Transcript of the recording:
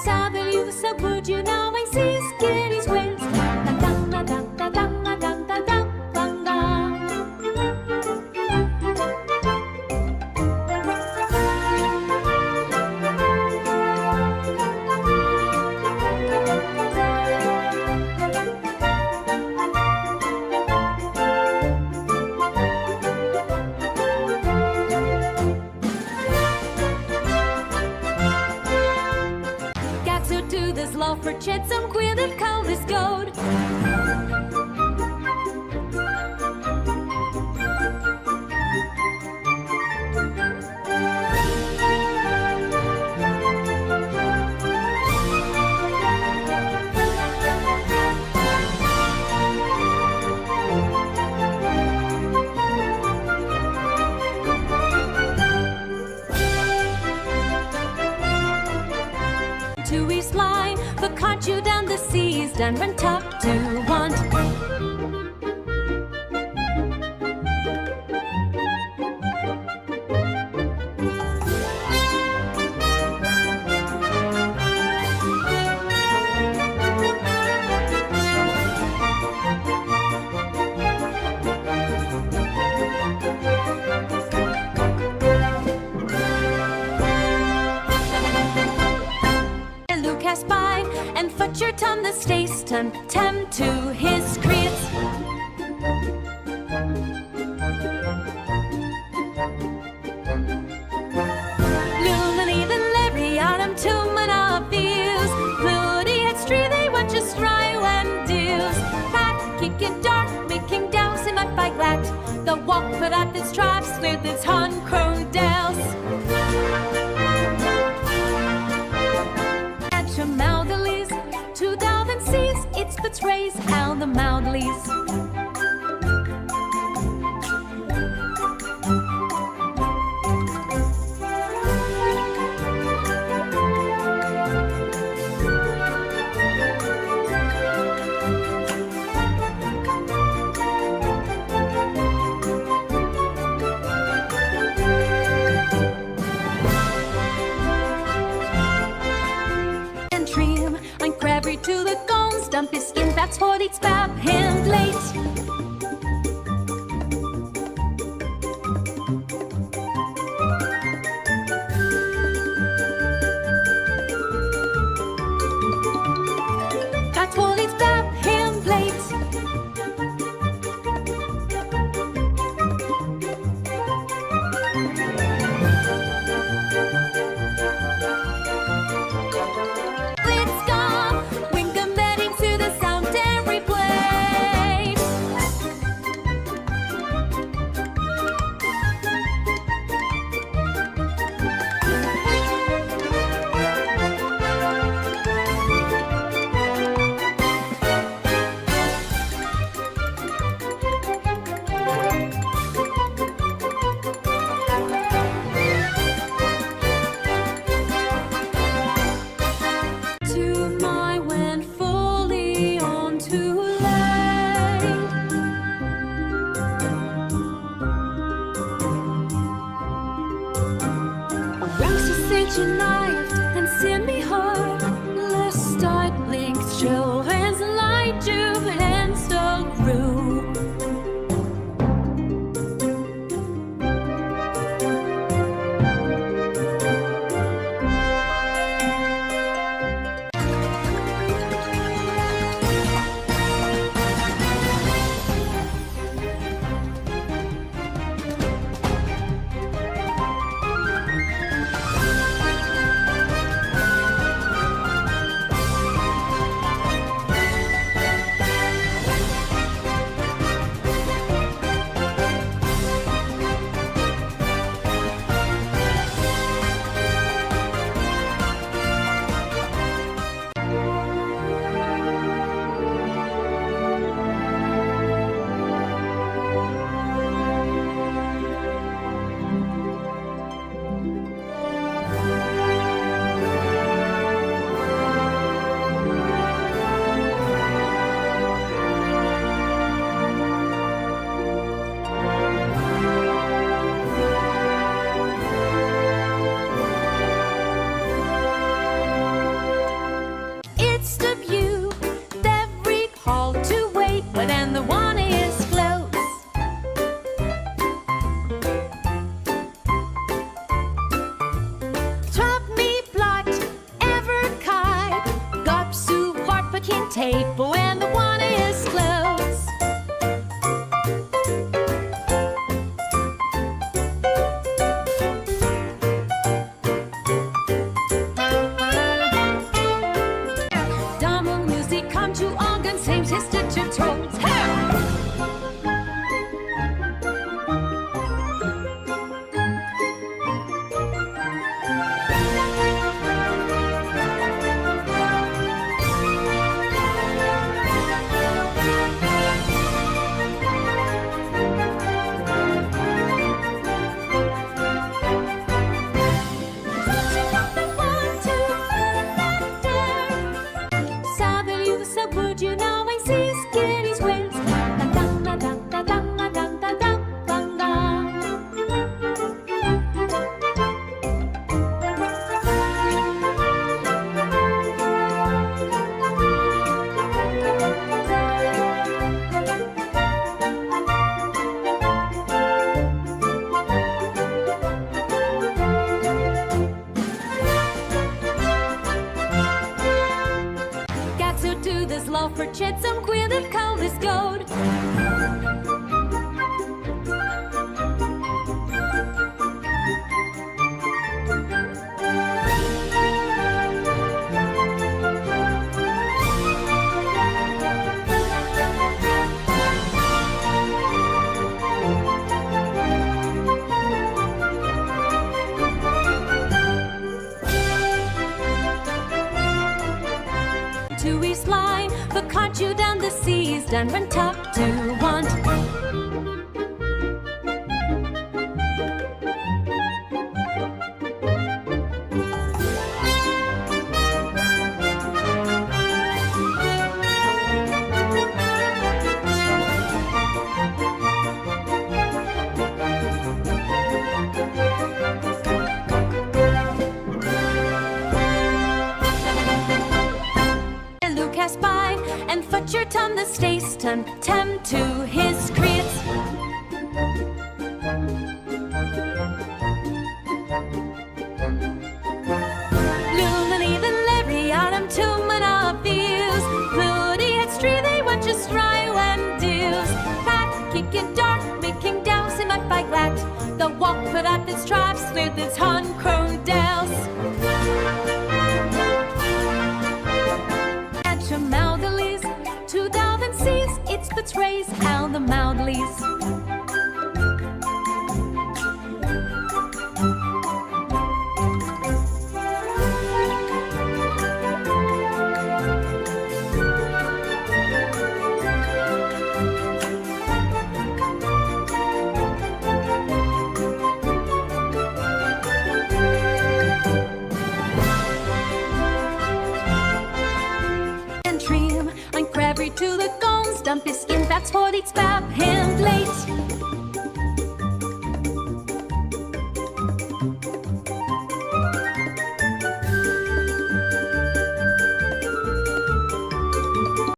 southern youth, so would you now I see skinny's ways. Dang dang dang dang dang dang dang dang dang dang. To this law for ched some queer that call this gold. To east line, the cart you down the seas, done run top to want. By and fut your tongue the Stayston, tem to his creeds. Lumini the Larry Adam to mana views. Bloody head street they want just try when deals. Fat kicking dark, making douse in my fight glatt. The walk for that this tribes with its hun crone dells. Moutherlies, to Dalvin seas, it's the trays out the Moutherlies. To the guns, dump his skin, that's what it's bab him late. That's what it's bab him late. tape when the one is close. Double music come to organ, same sister to tones. Hey! Would you know my sis kitty's ways? Dun dun dun dun dun dun dun dun dun dun. To this love for chat, some queer that call this gold. To east line, the cart you down the seas, done from top to want. By and futcher ton the stace ton tem to his creates. Lumini the Larry autumn to mana feels. Bloody head stree they want just try when deals. Fat kicking dark making douse in my fight glad. The walk for that this tribes with its hun crowdels. Moutherlies, 2000 seas, it's the trays, how the Moutherlies. To the guns, dump his skin, that's what it's about him late.